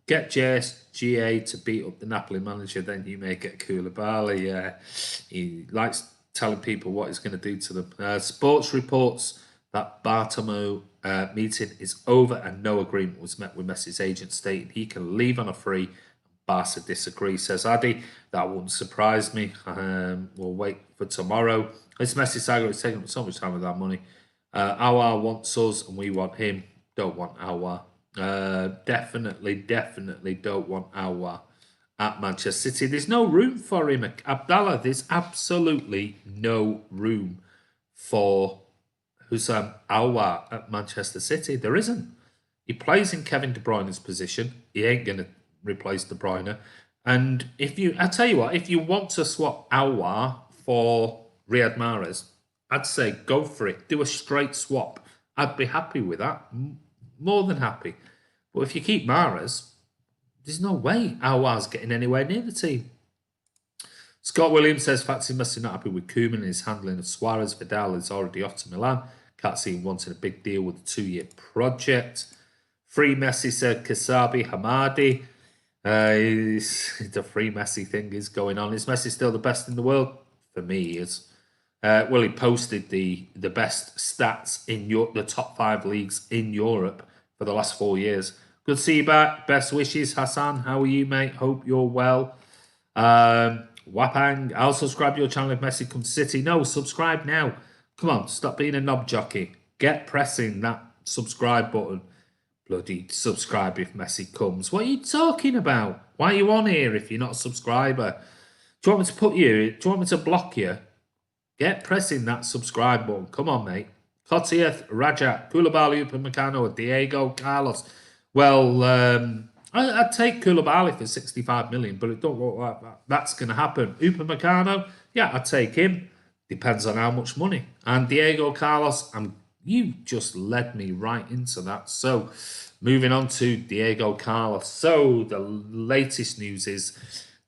Get JSGA to beat up the Napoli manager, then you may get Koulibaly. Yeah, he likes telling people what he's going to do to them. Sports reports that Bartomeu meeting is over and no agreement was met with Messi's agent stating he can leave on a free. Barca disagree, says Addy. That wouldn't surprise me. We'll wait for tomorrow. This Messi saga is taking up so much time with our money. Our wants us and we want him. Don't want our. Definitely don't want our at Manchester City. There's no room for him. Abdallah, there's absolutely no room for Houssam Aouar at Manchester City. There isn't. He plays in Kevin De Bruyne's position. He ain't going to replace De Bruyne. And I tell you what, if you want to swap Aouar for Riyad Mahrez, I'd say go for it. Do a straight swap. I'd be happy with that. More than happy. But if you keep Mahrez, there's no way Aouar's getting anywhere near the team. Scott Williams says Fatsi must be not happy with Koeman and his handling of Suarez. Vidal is already off to Milan. Can't see him wanting a big deal with a 2-year project. Free Messi said Kasabi Hamadi. The free Messi thing is going on. Is Messi still the best in the world? For me, he is. Well, he posted the best stats in the top 5 leagues in Europe for the last 4 years. Good to see you back. Best wishes, Hassan. How are you, mate? Hope you're well. Wapang, I'll subscribe to your channel if Messi comes to City. No, subscribe now. Come on, stop being a knob jockey. Get pressing that subscribe button. Bloody subscribe if Messi comes. What are you talking about? Why are you on here if you're not a subscriber? Do you want me to want me to block you? Get pressing that subscribe button. Come on, mate. Kotieth, Rajat, Koulibaly, Upamecano, Diego, Carlos. Well, I'd take Koulibaly for 65 million, but it don't look like that's going to happen. Upamecano, yeah, I'd take him. Depends on how much money. And Diego Carlos, you just led me right into that. So, moving on to Diego Carlos. So, the latest news is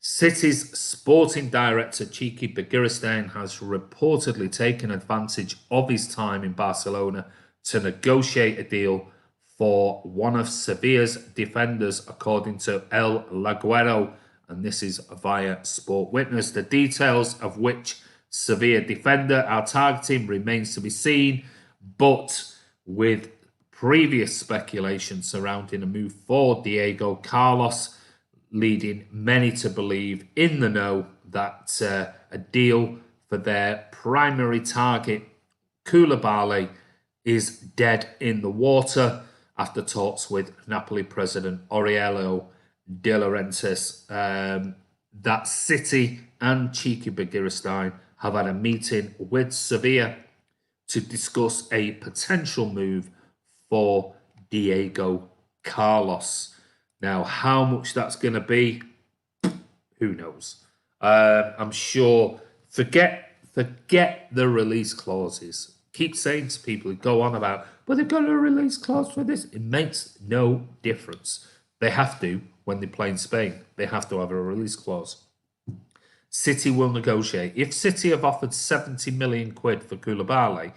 City's sporting director, Chiki Begiristain, has reportedly taken advantage of his time in Barcelona to negotiate a deal for one of Sevilla's defenders, according to El Laguero, and this is via Sport Witness. The details of which Sevilla defender are targeting remains to be seen, but with previous speculation surrounding a move for Diego Carlos, leading many to believe in the know that a deal for their primary target, Koulibaly, is dead in the water after talks with Napoli president Aurelio De Laurentiis. That City and Chiki Begiristain have had a meeting with Sevilla to discuss a potential move for Diego Carlos. Now, how much that's going to be, who knows? I'm sure. Forget the release clauses. keep saying to people who go on about, but they've got a release clause for this. It makes no difference. They have to, when they play in Spain, they have to have a release clause. City will negotiate. If City have offered 70 million quid for Koulibaly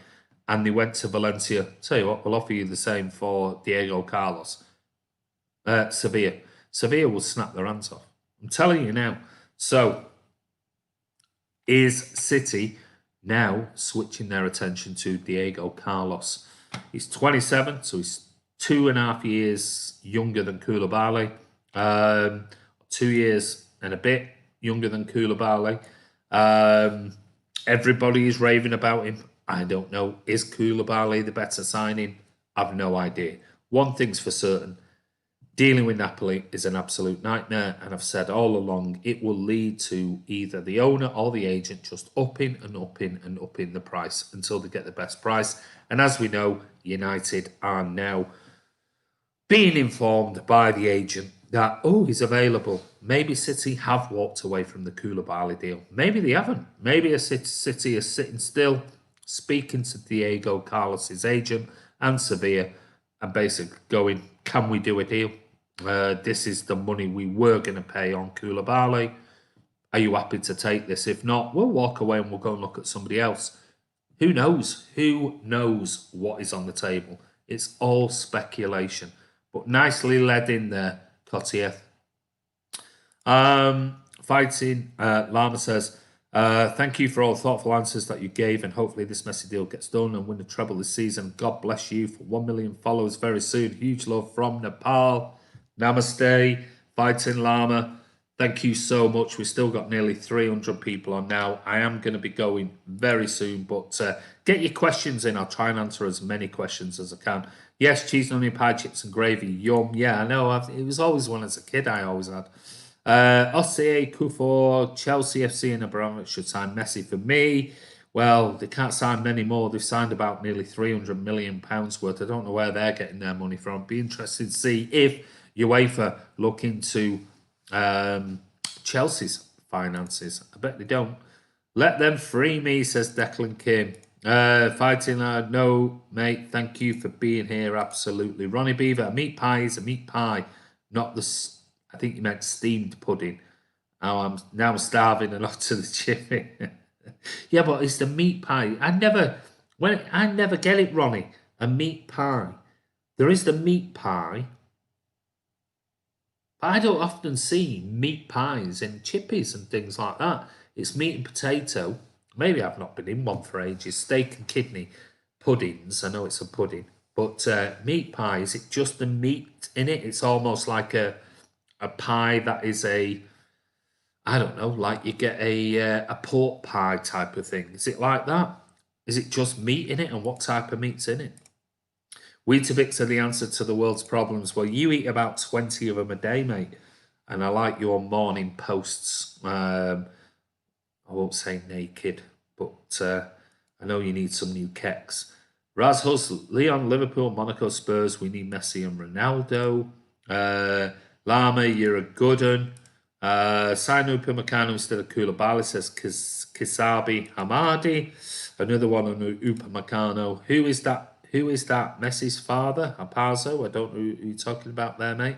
and they went to Valencia, tell you what, we'll offer you the same for Diego Carlos. Sevilla. Sevilla will snap their hands off. I'm telling you now. So, is City now switching their attention to Diego Carlos? He's 27, so he's 2.5 years younger than Koulibaly. 2 years and a bit younger than Koulibaly. Everybody is raving about him. I don't know. Is Koulibaly the better signing? I've no idea. One thing's for certain. Dealing with Napoli is an absolute nightmare, and I've said all along it will lead to either the owner or the agent just upping and upping and upping the price until they get the best price. And as we know, United are now being informed by the agent that, oh, he's available. Maybe City have walked away from the Koulibaly deal. Maybe they haven't. Maybe City is sitting still, speaking to Diego Carlos's agent and Sevilla, and basically going, can we do a deal? This is the money we were going to pay on Koulibaly. Are you happy to take this? If not, we'll walk away and we'll go and look at somebody else. Who knows? Who knows what is on the table? It's all speculation. But nicely led in there, Cotier. Fighting, Lama says, thank you for all the thoughtful answers that you gave, and hopefully this Messi deal gets done and win the treble this season. God bless you for 1 million followers very soon. Huge love from Nepal. Namaste, Fighting Llama. Thank you so much. We've still got nearly 300 people on now. I am going to be going very soon, but get your questions in. I'll try and answer as many questions as I can. Yes, cheese and onion pie, chips and gravy. Yum. Yeah, I know. It was always one as a kid I always had. Ossie, Kufor, Chelsea FC and Abramovich should sign Messi for me. Well, they can't sign many more. They've signed about nearly £300 million worth. I don't know where they're getting their money from. Be interested to see if UEFA look into Chelsea's finances. I bet they don't. Let them free me, says Declan Kim. Fighting no, mate. Thank you for being here. Absolutely. Ronnie Beaver, a meat pie is a meat pie, not the. I think you meant steamed pudding. I'm starving and off to the gym. Yeah, but it's the meat pie. I never get it, Ronnie. A meat pie. There is the meat pie. But I don't often see meat pies in chippies and things like that. It's meat and potato. Maybe I've not been in one for ages. Steak and kidney puddings. I know it's a pudding. But meat pie, is it just the meat in it? It's almost like a pie that is I don't know, like you get a pork pie type of thing. Is it like that? Is it just meat in it, and what type of meat's in it? Weetabix are the answer to the world's problems. Well, you eat about 20 of them a day, mate. And I like your morning posts. I won't say naked, but I know you need some new kecks. Raz Hus, Leon, Liverpool, Monaco, Spurs. We need Messi and Ronaldo. Lama, you're a good one. Sainu Upamecano instead of Koulibaly, says Kisabi Hamadi. Another one on Upamecano. Who is that? Messi's father, Apazo? I don't know who you're talking about there, mate.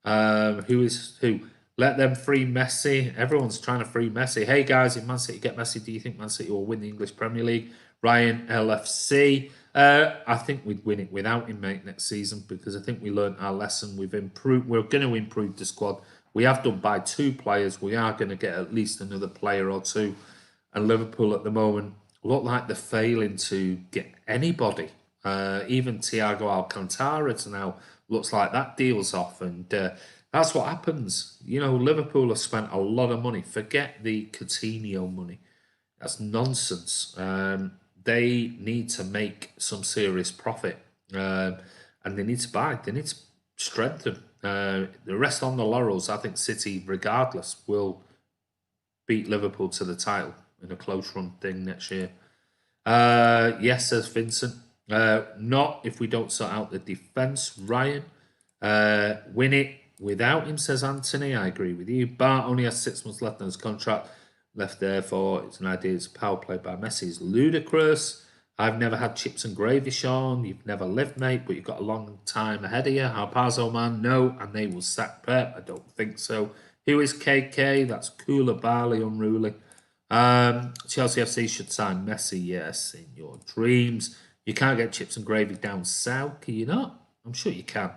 Who? Let them free Messi. Everyone's trying to free Messi. Hey, guys, if Man City get Messi, do you think Man City will win the English Premier League? Ryan LFC. I think we'd win it without him, mate, next season, because I think we learned our lesson. We've improved. We're going to improve the squad. We have done by 2 players. We are going to get at least another player or 2. And Liverpool at the moment look like they're failing to get anybody. Even Thiago Alcantara now looks like that deal's off, and that's what happens. You know, Liverpool have spent a lot of money. Forget the Coutinho money. That's nonsense. They need to make some serious profit, and they need to buy. They need to strengthen. The rest on the laurels. I think City, regardless, will beat Liverpool to the title in a close run thing next year. Yes, says Vincent. Not if we don't sort out the defence, Ryan. Win it without him, says Anthony. I agree with you. Bart only has 6 months left on his contract. Left there for it's an idea. It's a power play by Messi is ludicrous. I've never had chips and gravy, Sean. You've never lived, mate, but you've got a long time ahead of you. Harpazo, man, no, and they will sack Pep. I don't think so. Who is KK? That's Koulibaly, unruly. Chelsea FC should sign Messi, yes, in your dreams. You can't get chips and gravy down south, can you not? I'm sure you can.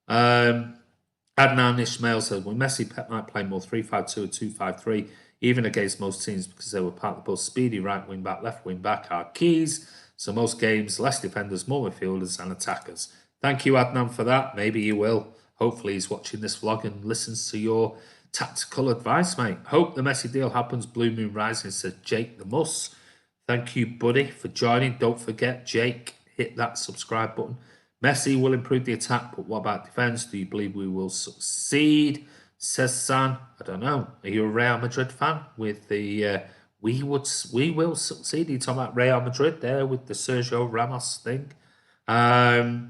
Adnan Ishmael says, well, Messi, Pep might play more 3-5-2 or 2-5-3, even against most teams, because they were part of both speedy right wing back, left wing back are keys. So most games, less defenders, more midfielders and attackers. Thank you, Adnan, for that. Maybe you will. Hopefully he's watching this vlog and listens to your tactical advice, mate. Hope the Messi deal happens. Blue Moon Rising says Jake the Muss. Thank you, buddy, for joining. Don't forget, Jake, hit that subscribe button. Messi will improve the attack, but what about defence? Do you believe we will succeed? Says San. I don't know. Are you a Real Madrid fan? With the we will succeed. You talking about Real Madrid there with the Sergio Ramos thing? I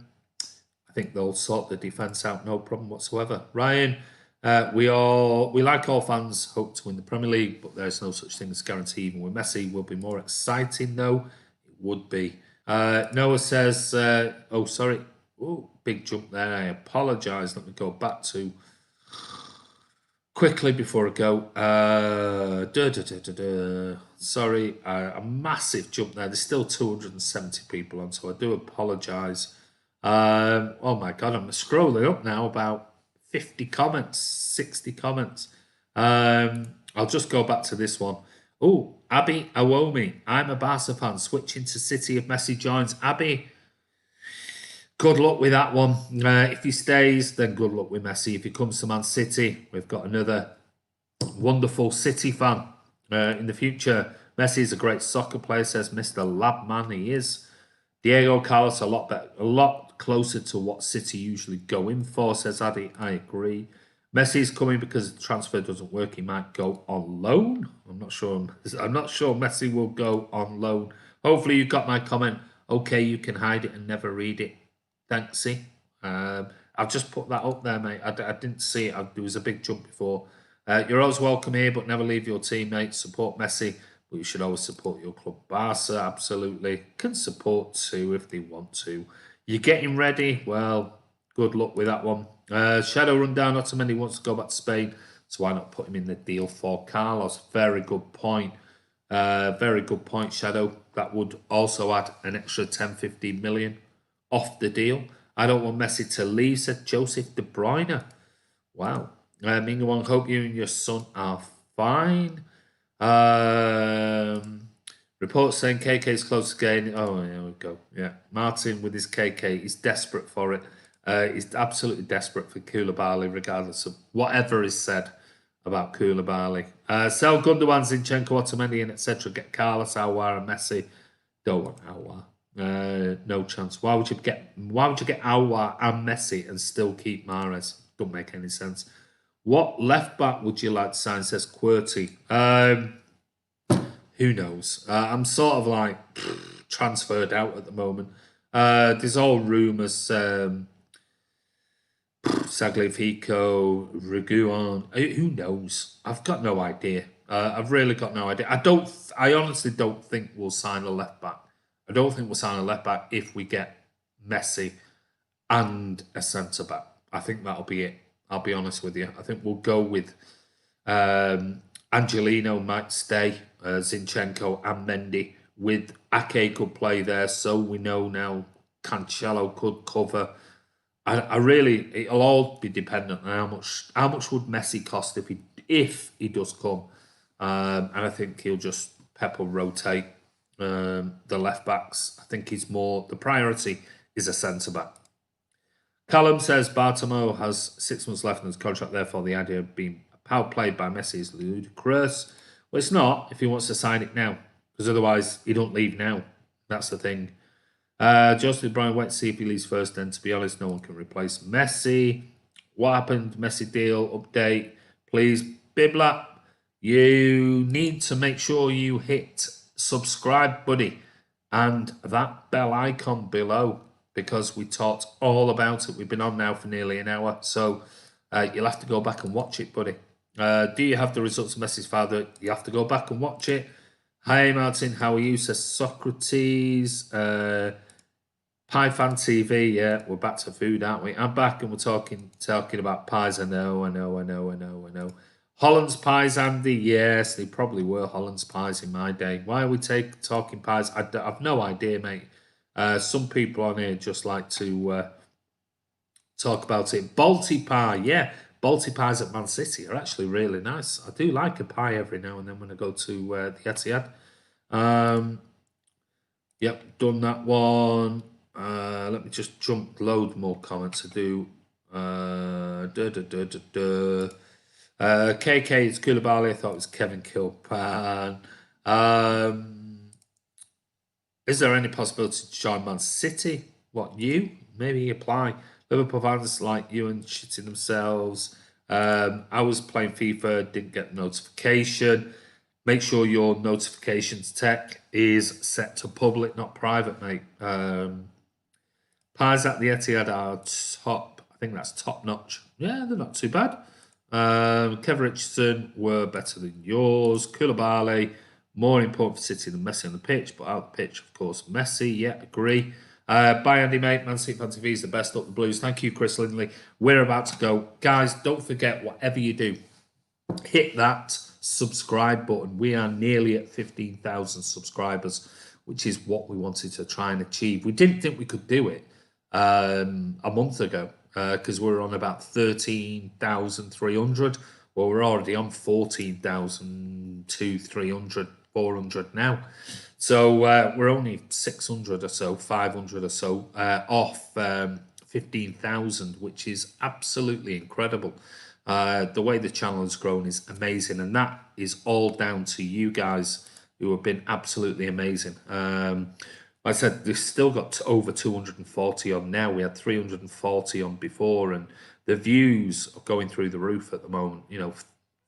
think they'll sort the defence out, no problem whatsoever. Ryan, we like all fans hope to win the Premier League, but there's no such thing as guarantee. Even with Messi, will be more exciting though. It would be. Noah says, oh, sorry. Oh, big jump there. I apologise. Let me go back to quickly before I go. Sorry, a massive jump there. There's still 270 people on, so I do apologise. Oh my God, I'm scrolling up now about 50 comments, 60 comments. I'll just go back to this one. Oh, Abby Awomi. I'm a Barca fan. Switching to City if Messi joins. Abby, good luck with that one. If he stays, then good luck with Messi. If he comes to Man City, we've got another wonderful City fan in the future. Messi is a great soccer player, says Mr. Labman. He is. Diego Carlos a lot better, a lot closer to what City usually go in for, says Addy. I agree. Messi's coming because the transfer doesn't work. He might go on loan. I'm not sure Messi will go on loan. Hopefully you got my comment. Okay, you can hide it and never read it. Thanksy. I've just put that up there, mate. I didn't see it. There was a big jump before. You're always welcome here, but never leave your teammates. Support Messi, but you should always support your club. Barca, absolutely. Can support too if they want to. You're getting ready? Well, good luck with that one. Shadow Rundown, not so many wants to go back to Spain, so why not put him in the deal for Carlos? Very good point. Very good point, Shadow. That would also add an extra 10-15 million off the deal. I don't want Messi to leave, said Joseph De Bruyne. Wow. Mingawang, hope you and your son are fine. Reports saying KK is close to getting. Oh, there we go. Yeah. Martin with his KK, he's desperate for it. He's absolutely desperate for Koulibaly, regardless of whatever is said about Koulibaly. Sell Gundogan, Zinchenko, Otamendi, and etc. Get Carlos, Aouar, and Messi. Don't want Aouar. No chance. Why would you get Aouar and Messi and still keep Mahrez? Don't make any sense. What left back would you like to sign? Says QWERTY. Who knows? I'm sort of like transferred out at the moment. There's all rumours. Saglifico, Reguilon. Who knows? I've got no idea. I've really got no idea. I honestly don't think we'll sign a left back. I don't think we'll sign a left back if we get Messi and a centre back. I think that'll be it. I'll be honest with you. I think we'll go with Angelino might stay, Zinchenko and Mendy. With Ake could play there, so we know now Cancelo could cover. I really, it'll all be dependent on how much would Messi cost if he does come, and I think he'll just Pep will rotate the left backs. I think he's more the priority is a centre back. Callum says Bartomeu has 6 months left in his contract, therefore the idea of being power played by Messi is ludicrous. Well, it's not if he wants to sign it now, because otherwise he don't leave now. That's the thing. Joseph Bryan, wait to see if he leaves first. Then, to be honest, no one can replace Messi. What happened? Messi deal update, please. Bibla, you need to make sure you hit subscribe, buddy, and that bell icon below, because we talked all about it. We've been on now for nearly an hour, so you'll have to go back and watch it, buddy. Do you have the results of Messi's father? You have to go back and watch it. Hi Martin, how are you? Says Socrates. Pie Fan TV, yeah, we're back to food, aren't we? I'm back and we're talking about pies. I know. Holland's pies, Andy. Yes, they probably were Holland's pies in my day. Why are we talking pies? I've no idea, mate. Some people on here just like to talk about it. Balti pie, yeah. Balti pies at Man City are actually really nice. I do like a pie every now and then when I go to the Etihad. Um, Yep, done that one. Let me just jump load more comments to do. KK, it's Koulibaly. I thought it was Kevin Kilpan. Is there any possibility to join Man City? What, you? Maybe apply. Liverpool fans like you and shitting themselves. I was playing FIFA, didn't get the notification. Make sure your notifications tech is set to public, not private, mate. Pies at the Etihad are top. I think that's top notch. Yeah, they're not too bad. Kevin Richardson were better than yours. Koulibaly, more important for City than Messi on the pitch, but out the pitch, of course, Messi. Yeah, agree. Bye, Andy, mate. Man City Fan TV is the best up the Blues. Thank you, Chris Lindley. We're about to go. Guys, don't forget, whatever you do, hit that subscribe button. We are nearly at 15,000 subscribers, which is what we wanted to try and achieve. We didn't think we could do it a month ago because we were on about 13,300. Well, we're already on 14,200, 300, 400 now. So we're only 600 or so, 500 or so off 15,000, which is absolutely incredible. The way the channel has grown is amazing, and that is all down to you guys who have been absolutely amazing. Like I said, they've still got over 240 on now. We had 340 on before, and the views are going through the roof at the moment. You know,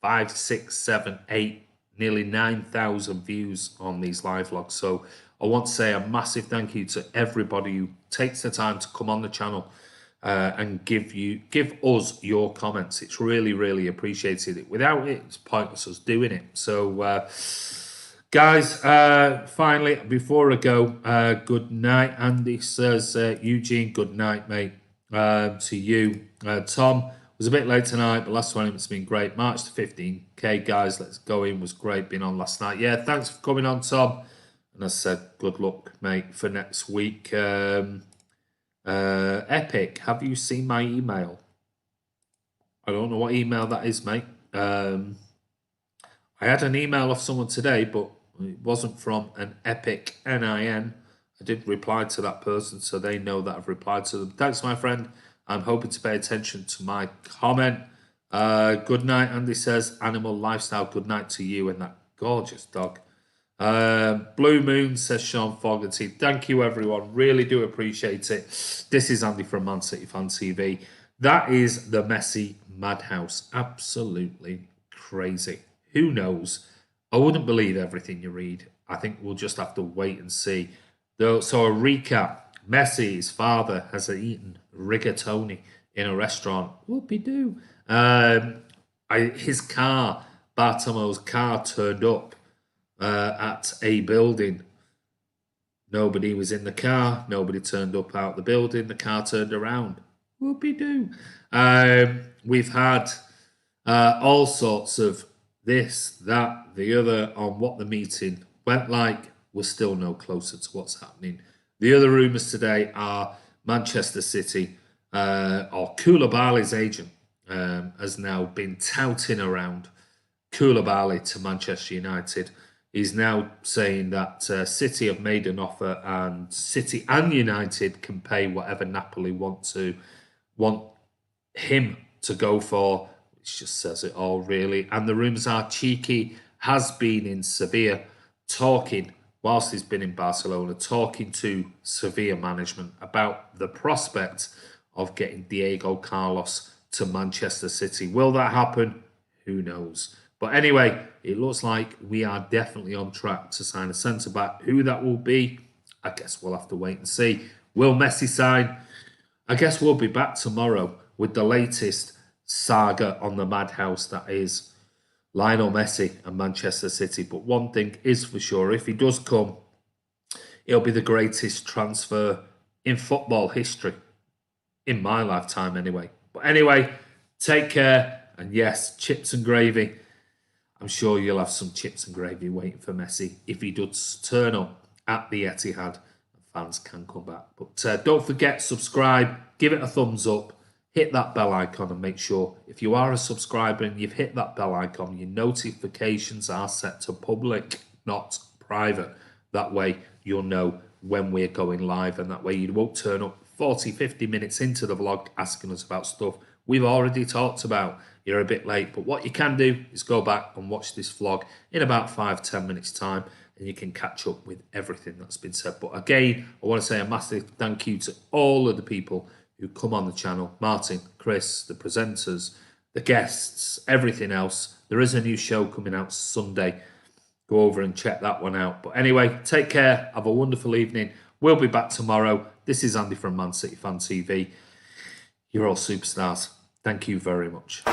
5, 6, 7, 8, nearly 9,000 views on these live vlogs. So I want to say a massive thank you to everybody who takes the time to come on the channel and give us your comments. It's really appreciated. Without it, it's pointless us doing it. So guys, finally, before I go, good night. Andy says, Eugene, good night, mate. To you. Tom was a bit late tonight, but last one it's been great. March to 15k, guys, let's go in. Was great being on last night. Yeah, thanks for coming on, Tom. And I said, good luck, mate, for next week. Epic, have you seen my email? I don't know what email that is, mate. I had an email off someone today, but it wasn't from an Epic NIN. I did reply to that person, so they know that I've replied to them. Thanks, my friend. I'm hoping to pay attention to my comment. Good night, Andy says. Animal lifestyle. Good night to you and that gorgeous dog. Blue Moon says Sean Fogarty. Thank you, everyone. Really do appreciate it. This is Andy from Man City Fan TV. That is the Messi madhouse. Absolutely crazy. Who knows? I wouldn't believe everything you read. I think we'll just have to wait and see. So a recap. Messi, his father, has eaten rigatoni in a restaurant. Whoopie-doo. His car, Bartome's car, turned up at a building. Nobody was in the car. Nobody turned up out the building. The car turned around. Whoopie-doo. We've had all sorts of this, that, the other on what the meeting went like. We're still no closer to what's happening. The other rumours today are Manchester City or Koulibaly's agent has now been touting around Koulibaly to Manchester United. He's now saying that City have made an offer and City and United can pay whatever Napoli want him to go for. It just says it all, really. And the rumours are Cheeky has been in Sevilla talking, whilst he's been in Barcelona, talking to Sevilla management about the prospect of getting Diego Carlos to Manchester City. Will that happen? Who knows? But anyway, it looks like we are definitely on track to sign a centre-back. Who that will be, I guess we'll have to wait and see. Will Messi sign? I guess we'll be back tomorrow with the latest saga on the madhouse that is Lionel Messi and Manchester City. But one thing is for sure, if he does come, it'll be the greatest transfer in football history. In my lifetime, anyway. But anyway, take care. And yes, chips and gravy. I'm sure you'll have some chips and gravy waiting for Messi if he does turn up at the Etihad. Fans can come back. But don't forget, subscribe, give it a thumbs up, hit that bell icon, and make sure if you are a subscriber and you've hit that bell icon, your notifications are set to public, not private. That way you'll know when we're going live, and that way you won't turn up 40, 50 minutes into the vlog asking us about stuff we've already talked about. You're a bit late, but what you can do is go back and watch this vlog in about 5-10 minutes time, and you can catch up with everything that's been said. But again, I want to say a massive thank you to all of the people who come on the channel. Martin, Chris, the presenters, the guests, everything else. There is a new show coming out Sunday. Go over and check that one out. But anyway, take care. Have a wonderful evening. We'll be back tomorrow. This is Andy from Man City Fan TV. You're all superstars. Thank you very much.